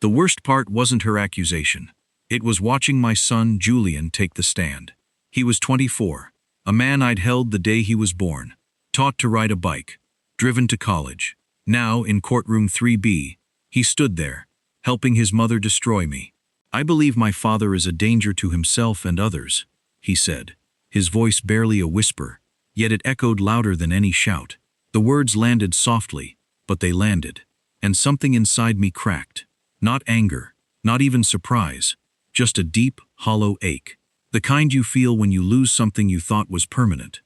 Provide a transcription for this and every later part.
The worst part wasn't her accusation. It was watching my son, Julian, take the stand. He was 24, a man I'd held the day he was born, taught to ride a bike, driven to college. Now, in courtroom 3B, he stood there, helping his mother destroy me. "I believe my father is a danger to himself and others," he said, his voice barely a whisper, yet it echoed louder than any shout. The words landed softly, but they landed, and something inside me cracked. Not anger, not even surprise, just a deep, hollow ache, the kind you feel when you lose something you thought was permanent.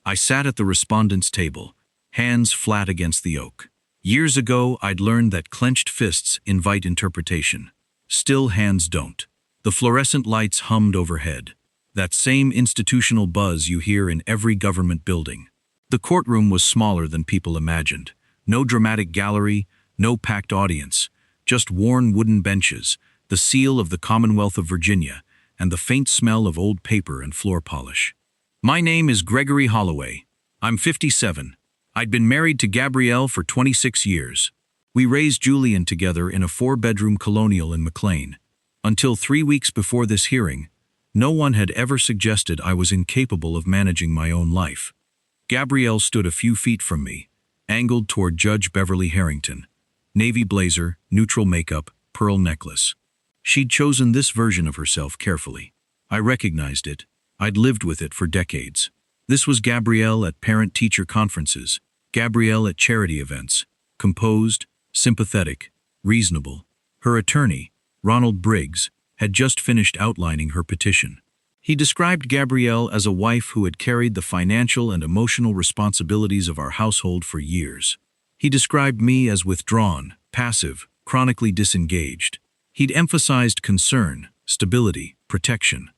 I sat at the respondent's table, hands flat against the oak. Years ago, I'd learned that clenched fists invite interpretation. Still hands don't. The fluorescent lights hummed overhead, that same institutional buzz you hear in every government building. The courtroom was smaller than people imagined. No dramatic gallery, no packed audience, just worn wooden benches, the seal of the Commonwealth of Virginia, and the faint smell of old paper and floor polish. "My name is Gregory Holloway. I'm 57. I'd been married to Gabrielle for 26 years. We raised Julian together in a 4-bedroom colonial in McLean. Until 3 weeks before this hearing, no one had ever suggested I was incapable of managing my own life." Gabrielle stood a few feet from me, angled toward Judge Beverly Harrington. Navy blazer, neutral makeup, pearl necklace. She'd chosen this version of herself carefully. I recognized it. I'd lived with it for decades. This was Gabrielle at parent-teacher conferences, Gabrielle at charity events, composed, sympathetic, reasonable. Her attorney, Ronald Briggs, had just finished outlining her petition. He described Gabrielle as a wife who had carried the financial and emotional responsibilities of our household for years. He described me as withdrawn, passive, chronically disengaged. He'd emphasized concern, stability, protection.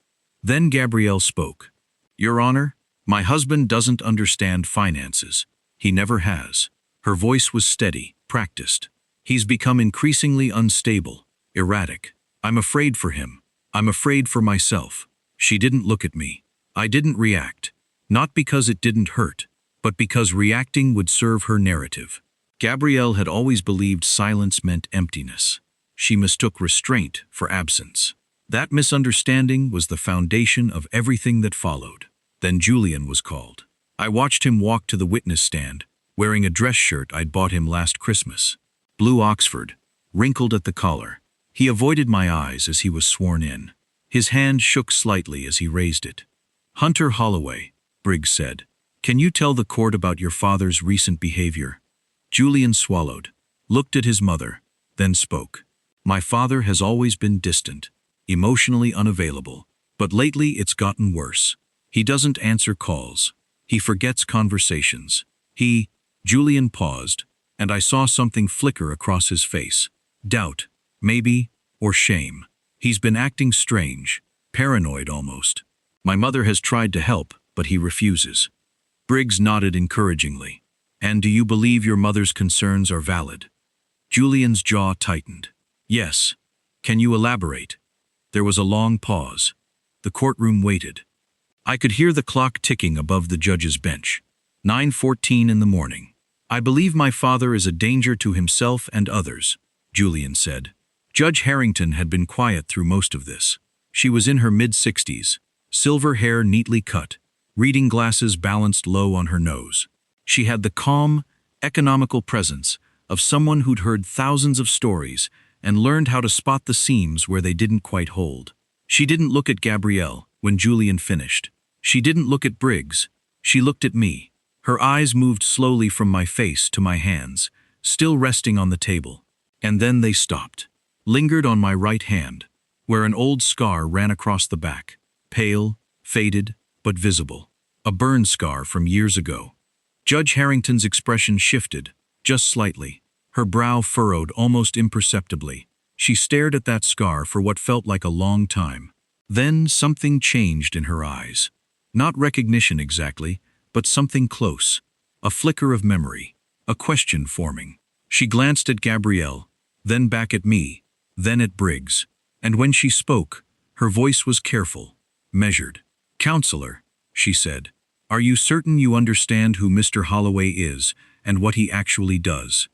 Then Gabrielle spoke. "Your Honor, my husband doesn't understand finances. He never has." Her voice was steady, practiced. "He's become increasingly unstable, erratic. I'm afraid for him. I'm afraid for myself." She didn't look at me. I didn't react. Not because it didn't hurt, but because reacting would serve her narrative. Gabrielle had always believed silence meant emptiness. She mistook restraint for absence. That misunderstanding was the foundation of everything that followed. Then Julian was called. I watched him walk to the witness stand, wearing a dress shirt I'd bought him last Christmas. Blue Oxford, wrinkled at the collar. He avoided my eyes as he was sworn in. His hand shook slightly as he raised it. "Hunter Holloway," Briggs said, "can you tell the court about your father's recent behavior?" Julian swallowed, looked at his mother, then spoke. "My father has always been distant, emotionally unavailable, but lately it's gotten worse. He doesn't answer calls. He forgets conversations. Julian paused, and I saw something flicker across his face. Doubt, maybe, or shame. "He's been acting strange, paranoid almost. My mother has tried to help, but he refuses." Briggs nodded encouragingly. "And do you believe your mother's concerns are valid?" Julian's jaw tightened. "Yes. Can you elaborate?" There was a long pause. The courtroom waited. I could hear the clock ticking above the judge's bench. 9:14 in the morning. "I believe my father is a danger to himself and others," Julian said. Judge Harrington had been quiet through most of this. She was in her mid-60s, silver hair neatly cut, reading glasses balanced low on her nose. She had the calm, economical presence of someone who'd heard thousands of stories and learned how to spot the seams where they didn't quite hold. She didn't look at Gabrielle when Julian finished. She didn't look at Briggs. She looked at me. Her eyes moved slowly from my face to my hands, still resting on the table. And then they stopped. Lingered on my right hand, where an old scar ran across the back. Pale, faded, but visible. A burn scar from years ago. Judge Harrington's expression shifted, just slightly. Her brow furrowed almost imperceptibly. She stared at that scar for what felt like a long time. Then something changed in her eyes. Not recognition exactly, but something close. A flicker of memory. A question forming. She glanced at Gabrielle, then back at me, then at Briggs. And when she spoke, her voice was careful, measured. "Counselor," she said, "are you certain you understand who Mr. Holloway is and what he actually does?"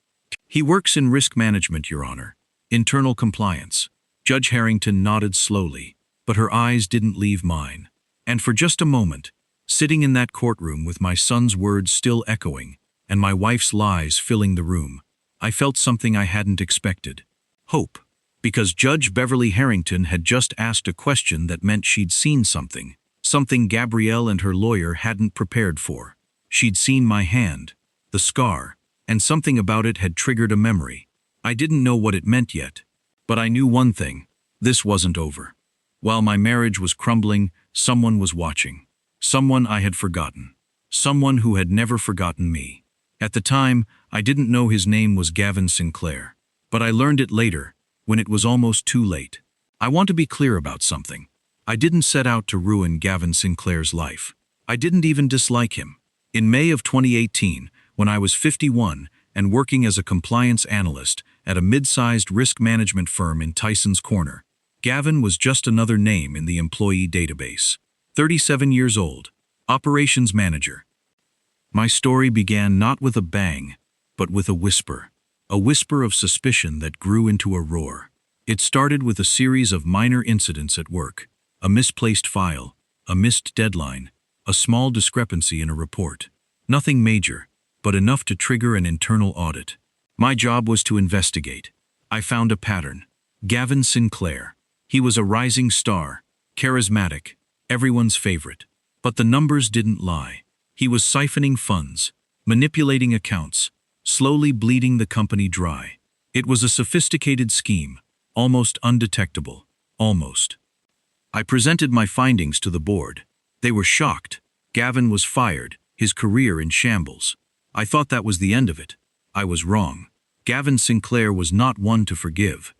"He works in risk management, Your Honor. Internal compliance. Judge Harrington nodded slowly, but her eyes didn't leave mine. And for just a moment, sitting in that courtroom with my son's words still echoing and my wife's lies filling the room, I felt something I hadn't expected. Hope. Because Judge Beverly Harrington had just asked a question that meant she'd seen something Gabrielle and her lawyer hadn't prepared for. She'd seen my hand, the scar, and something about it had triggered a memory. I didn't know what it meant yet, but I knew one thing: this wasn't over. While my marriage was crumbling, someone was watching. Someone I had forgotten. Someone who had never forgotten me. At the time, I didn't know his name was Gavin Sinclair, but I learned it later, when it was almost too late. I want to be clear about something. I didn't set out to ruin Gavin Sinclair's life. I didn't even dislike him. In May of 2018, when I was 51 and working as a compliance analyst at a mid-sized risk management firm in Tyson's Corner, Gavin was just another name in the employee database. 37 years old, operations manager. My story began not with a bang, but with a whisper of suspicion that grew into a roar. It started with a series of minor incidents at work: a misplaced file, a missed deadline, a small discrepancy in a report. Nothing major, but enough to trigger an internal audit. My job was to investigate. I found a pattern. Gavin Sinclair. He was a rising star, charismatic, everyone's favorite. But the numbers didn't lie. He was siphoning funds, manipulating accounts, slowly bleeding the company dry. It was a sophisticated scheme, almost undetectable. Almost. I presented my findings to the board. They were shocked. Gavin was fired, his career in shambles. I thought that was the end of it. I was wrong. Gavin Sinclair was not one to forgive.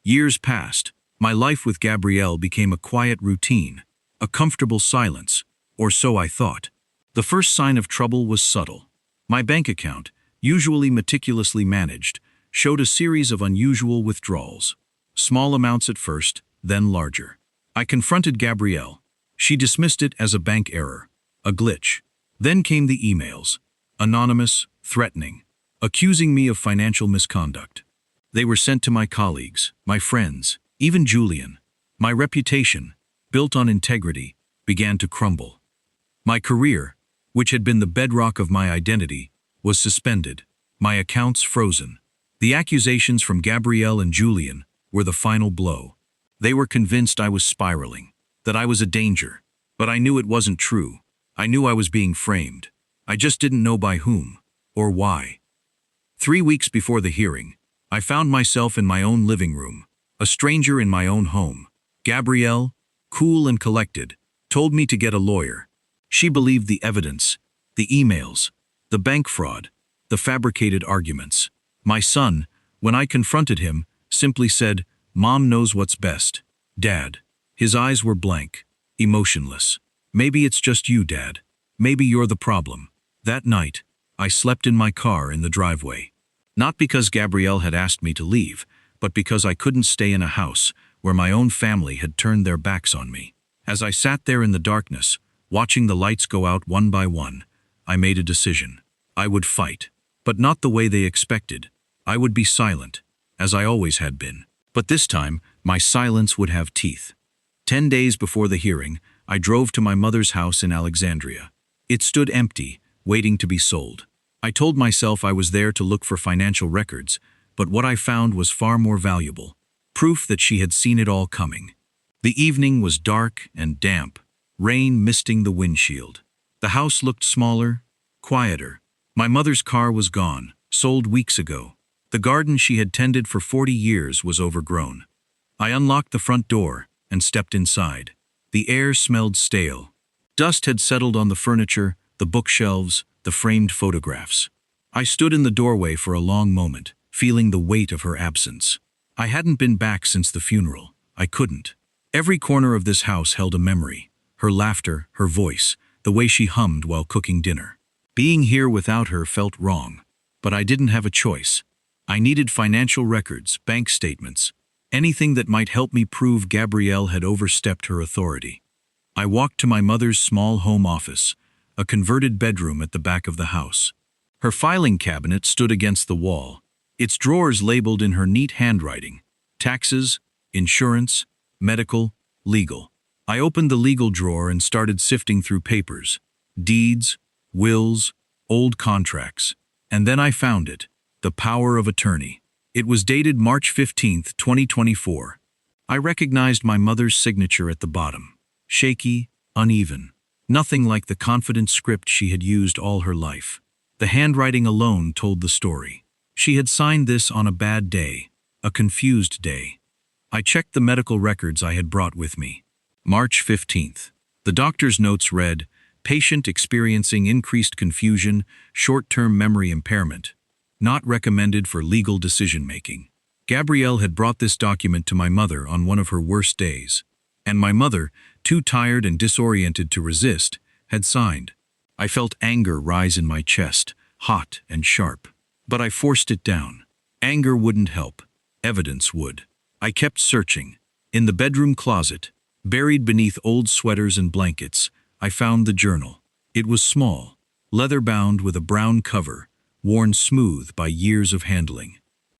Years passed. My life with Gabrielle became a quiet routine, a comfortable silence, or so I thought. The first sign of trouble was subtle. My bank account, usually meticulously managed, showed a series of unusual withdrawals. Small amounts at first, then larger. I confronted Gabrielle. She dismissed it as a bank error, a glitch. Then came the emails, anonymous, threatening, accusing me of financial misconduct. They were sent to my colleagues, my friends, even Julian. My reputation, built on integrity, began to crumble. My career, which had been the bedrock of my identity, was suspended, my accounts frozen. The accusations from Gabrielle and Julian were the final blow. They were convinced I was spiraling, that I was a danger, but I knew it wasn't true. I knew I was being framed. I just didn't know by whom, or why. 3 weeks before the hearing, I found myself in my own living room, a stranger in my own home. Gabrielle, cool and collected, told me to get a lawyer. She believed the evidence, the emails, the bank fraud, the fabricated arguments. My son, when I confronted him, simply said, "Mom knows what's best." Dad. His eyes were blank, emotionless. "Maybe it's just you, Dad. Maybe you're the problem." That night, I slept in my car in the driveway. Not because Gabrielle had asked me to leave, but because I couldn't stay in a house where my own family had turned their backs on me. As I sat there in the darkness, watching the lights go out one by one, I made a decision. I would fight, but not the way they expected. I would be silent, as I always had been. But this time, my silence would have teeth. 10 days before the hearing, I drove to my mother's house in Alexandria. It stood empty, waiting to be sold. I told myself I was there to look for financial records, but what I found was far more valuable. Proof that she had seen it all coming. The evening was dark and damp, rain misting the windshield. The house looked smaller, quieter. My mother's car was gone, sold weeks ago. The garden she had tended for 40 years was overgrown. I unlocked the front door and stepped inside. The air smelled stale. Dust had settled on the furniture, the bookshelves, the framed photographs. I stood in the doorway for a long moment, feeling the weight of her absence. I hadn't been back since the funeral. I couldn't. Every corner of this house held a memory. Her laughter, her voice, the way she hummed while cooking dinner. Being here without her felt wrong, but I didn't have a choice. I needed financial records, bank statements, anything that might help me prove Gabrielle had overstepped her authority. I walked to my mother's small home office, a converted bedroom at the back of the house. Her filing cabinet stood against the wall, its drawers labeled in her neat handwriting, Taxes, insurance, medical, legal. I opened the legal drawer and started sifting through papers, deeds, wills, old contracts. And then I found it, the power of attorney. It was dated March 15th, 2024. I recognized my mother's signature at the bottom. Shaky, uneven. Nothing like the confident script she had used all her life. The handwriting alone told the story. She had signed this on a bad day, a confused day. I checked the medical records I had brought with me. March 15th. The doctor's notes read, patient experiencing increased confusion, short-term memory impairment. Not recommended for legal decision-making. Gabrielle had brought this document to my mother on one of her worst days. And my mother, too tired and disoriented to resist, had signed. I felt anger rise in my chest, hot and sharp. But I forced it down. Anger wouldn't help. Evidence would. I kept searching. In the bedroom closet, buried beneath old sweaters and blankets, I found the journal. It was small, leather-bound with a brown cover, worn smooth by years of handling.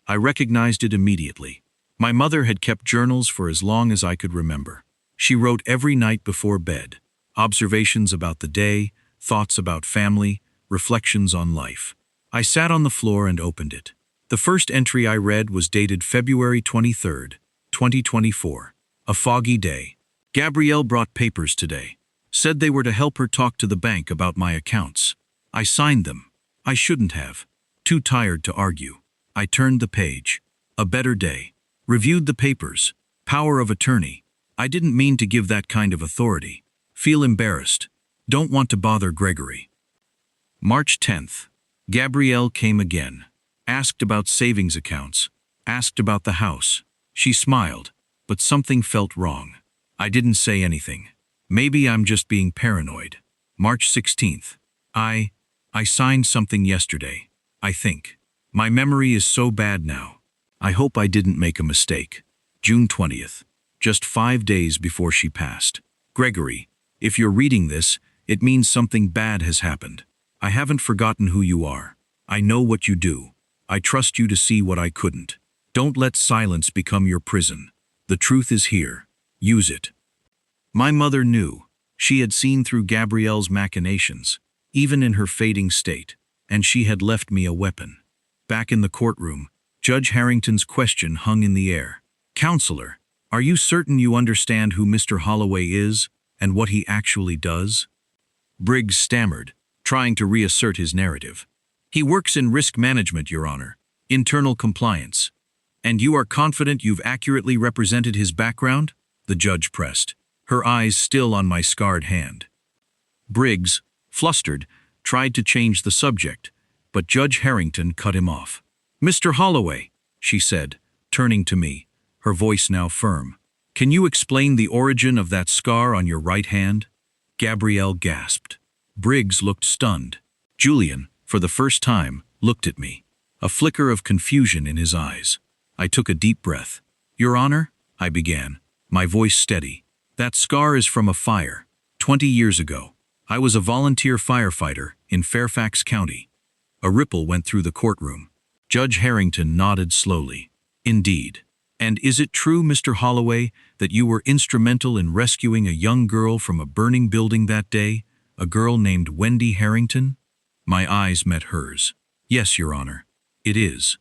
I recognized it immediately. My mother had kept journals for as long as I could remember. She wrote every night before bed, observations about the day, thoughts about family, reflections on life. I sat on the floor and opened it. The first entry I read was dated February 23rd, 2024. A foggy day. Gabrielle brought papers today. Said they were to help her talk to the bank about my accounts. I signed them. I shouldn't have. Too tired to argue. I turned the page. A better day. Reviewed the papers. Power of attorney. I didn't mean to give that kind of authority. Feel embarrassed. Don't want to bother Gregory. March 10th. Gabrielle came again. Asked about savings accounts. Asked about the house. She smiled, but something felt wrong. I didn't say anything. Maybe I'm just being paranoid. March 16th. I signed something yesterday. I think. My memory is so bad now. I hope I didn't make a mistake. June 20th. Just 5 days before she passed. Gregory, if you're reading this, it means something bad has happened. I haven't forgotten who you are. I know what you do. I trust you to see what I couldn't. Don't let silence become your prison. The truth is here. Use it. My mother knew. She had seen through Gabrielle's machinations, even in her fading state, and she had left me a weapon. Back in the courtroom, Judge Harrington's question hung in the air. Counselor, are you certain you understand who Mr. Holloway is and what he actually does? Briggs stammered, trying to reassert his narrative. He works in risk management, Your Honor, internal compliance. And you are confident you've accurately represented his background? The judge pressed, her eyes still on my scarred hand. Briggs, flustered, tried to change the subject, but Judge Harrington cut him off. Mr. Holloway, she said, turning to me, her voice now firm. Can you explain the origin of that scar on your right hand? Gabrielle gasped. Briggs looked stunned. Julian, for the first time, looked at me. A flicker of confusion in his eyes. I took a deep breath. Your Honor, I began, my voice steady. That scar is from a fire, 20 years ago. I was a volunteer firefighter in Fairfax County. A ripple went through the courtroom. Judge Harrington nodded slowly. Indeed. And is it true, Mr. Holloway, that you were instrumental in rescuing a young girl from a burning building that day, a girl named Wendy Harrington? My eyes met hers. Yes, Your Honor. It is.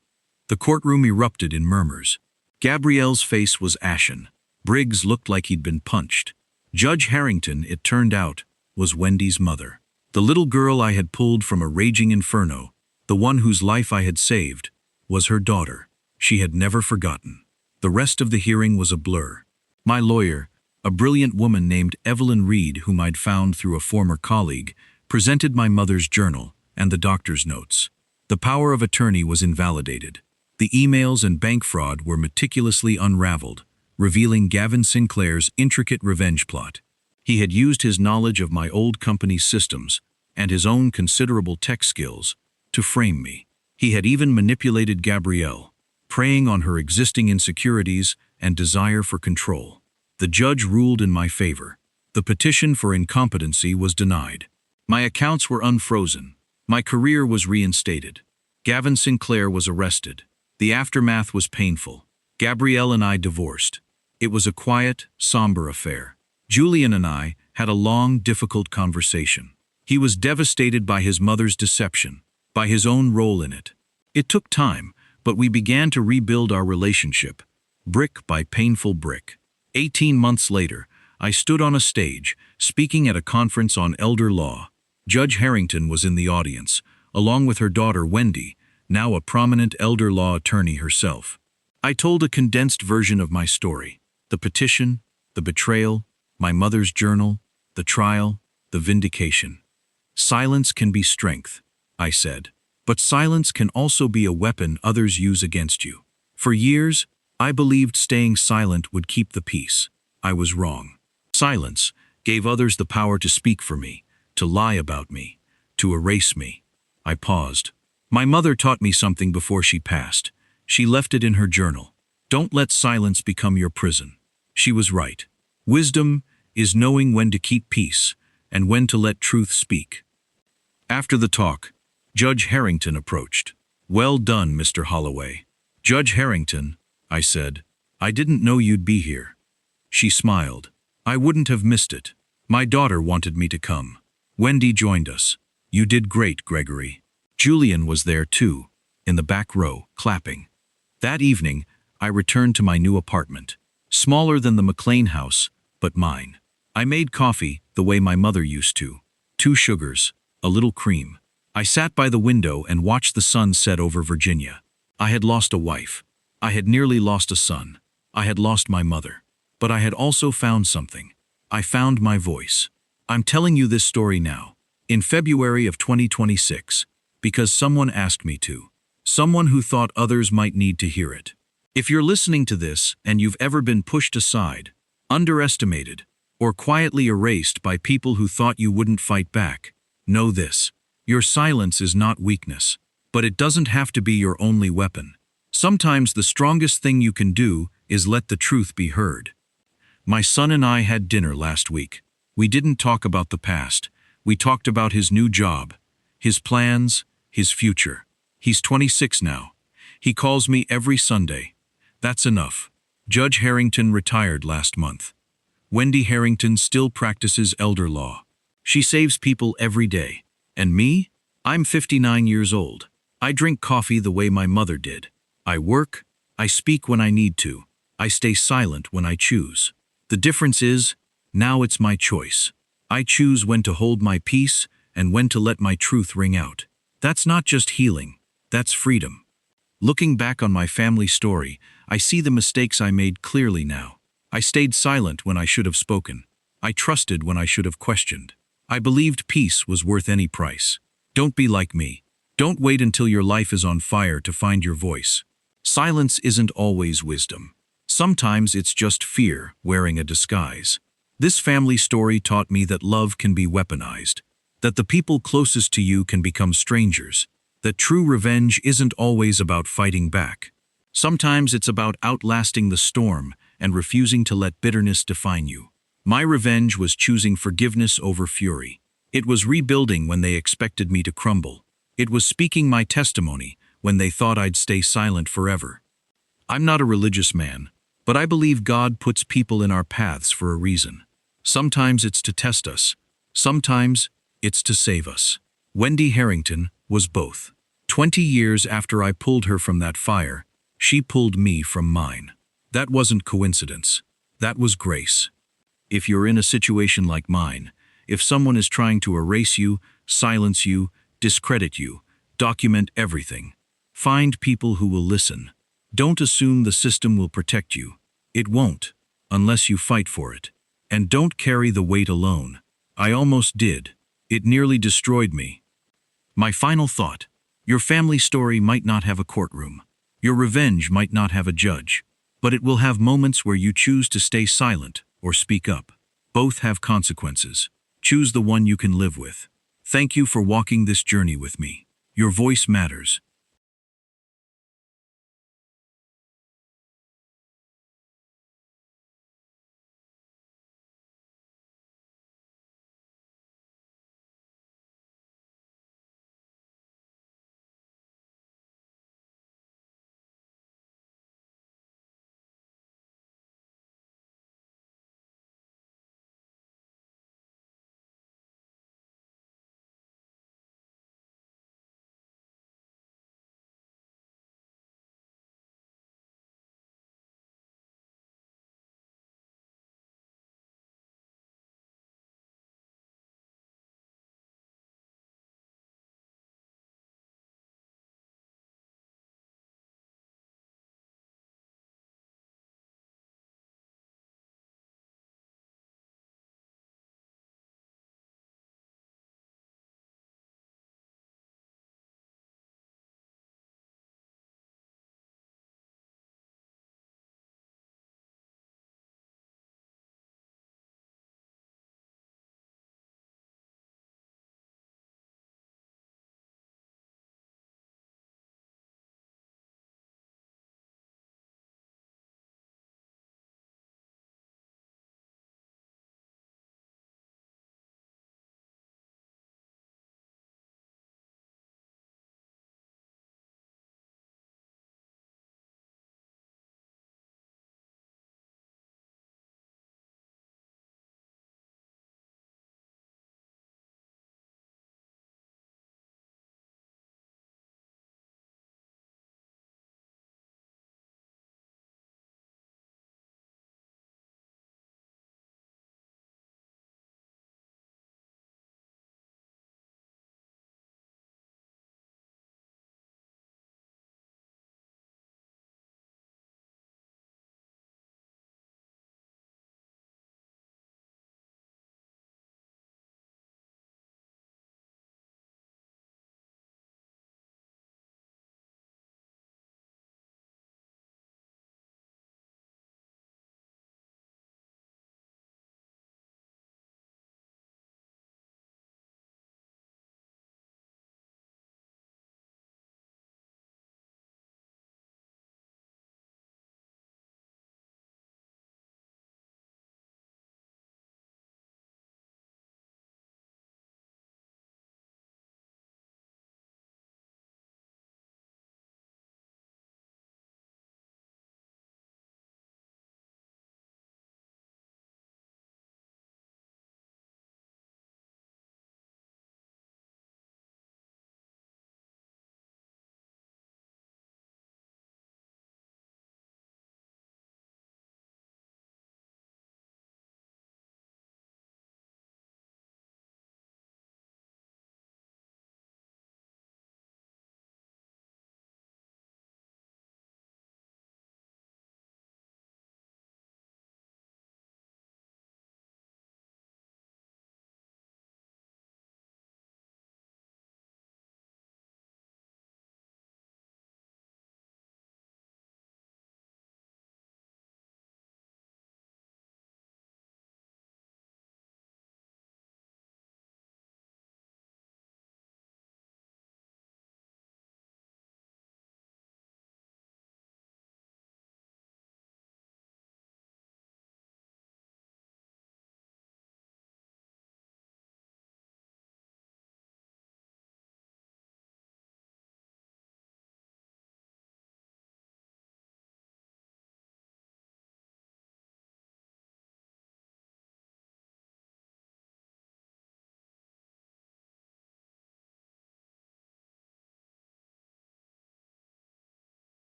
The courtroom erupted in murmurs. Gabrielle's face was ashen. Briggs looked like he'd been punched. Judge Harrington, it turned out, was Wendy's mother. The little girl I had pulled from a raging inferno, the one whose life I had saved, was her daughter. She had never forgotten. The rest of the hearing was a blur. My lawyer, a brilliant woman named Evelyn Reed, whom I'd found through a former colleague, presented my mother's journal and the doctor's notes. The power of attorney was invalidated. The emails and bank fraud were meticulously unraveled, revealing Gavin Sinclair's intricate revenge plot. He had used his knowledge of my old company's systems and his own considerable tech skills to frame me. He had even manipulated Gabrielle, preying on her existing insecurities and desire for control. The judge ruled in my favor. The petition for incompetency was denied. My accounts were unfrozen. My career was reinstated. Gavin Sinclair was arrested. The aftermath was painful. Gabrielle and I divorced. It was a quiet, somber affair. Julian and I had a long, difficult conversation. He was devastated by his mother's deception, by his own role in it. It took time, but we began to rebuild our relationship, brick by painful brick. 18 months later, I stood on a stage, speaking at a conference on elder law. Judge Harrington was in the audience, along with her daughter Wendy, now a prominent elder law attorney herself. I told a condensed version of my story: the petition, the betrayal, my mother's journal, the trial, the vindication. Silence can be strength, I said, but silence can also be a weapon others use against you. For years, I believed staying silent would keep the peace. I was wrong. Silence gave others the power to speak for me, to lie about me, to erase me. I paused. My mother taught me something before she passed. She left it in her journal. Don't let silence become your prison. She was right. Wisdom is knowing when to keep peace and when to let truth speak. After the talk, Judge Harrington approached. "Well done, Mr. Holloway." "Judge Harrington," I said, "I didn't know you'd be here." She smiled. "I wouldn't have missed it. My daughter wanted me to come. Wendy joined us. You did great, Gregory." Julian was there too, in the back row, clapping. That evening, I returned to my new apartment. Smaller than the McLean house, but mine. I made coffee the way my mother used to. 2 sugars, a little cream. I sat by the window and watched the sun set over Virginia. I had lost a wife. I had nearly lost a son. I had lost my mother. But I had also found something. I found my voice. I'm telling you this story now, in February of 2026, because someone asked me to. Someone who thought others might need to hear it. If you're listening to this and you've ever been pushed aside, underestimated, or quietly erased by people who thought you wouldn't fight back, know this: your silence is not weakness, but it doesn't have to be your only weapon. Sometimes the strongest thing you can do is let the truth be heard. My son and I had dinner last week. We didn't talk about the past. We talked about his new job, his plans, his future. He's 26 now. He calls me every Sunday. That's enough. Judge Harrington retired last month. Wendy Harrington still practices elder law. She saves people every day. And me? I'm 59 years old. I drink coffee the way my mother did. I work. I speak when I need to. I stay silent when I choose. The difference is, now it's my choice. I choose when to hold my peace and when to let my truth ring out. That's not just healing. That's freedom. Looking back on my family story, I see the mistakes I made clearly now. I stayed silent when I should have spoken. I trusted when I should have questioned. I believed peace was worth any price. Don't be like me. Don't wait until your life is on fire to find your voice. Silence isn't always wisdom. Sometimes it's just fear wearing a disguise. This family story taught me that love can be weaponized, that the people closest to you can become strangers, that true revenge isn't always about fighting back. Sometimes it's about outlasting the storm and refusing to let bitterness define you. My revenge was choosing forgiveness over fury. It was rebuilding when they expected me to crumble. It was speaking my testimony when they thought I'd stay silent forever. I'm not a religious man, but I believe God puts people in our paths for a reason. Sometimes it's to test us. Sometimes it's to save us. Wendy Harrington was both. 20 years after I pulled her from that fire, she pulled me from mine. That wasn't coincidence. That was grace. If you're in a situation like mine, if someone is trying to erase you, silence you, discredit you, document everything, find people who will listen. Don't assume the system will protect you. It won't, unless you fight for it. And don't carry the weight alone. I almost did. It nearly destroyed me. My final thought: your family story might not have a courtroom. Your revenge might not have a judge. But it will have moments where you choose to stay silent or speak up. Both have consequences. Choose the one you can live with. Thank you for walking this journey with me. Your voice matters.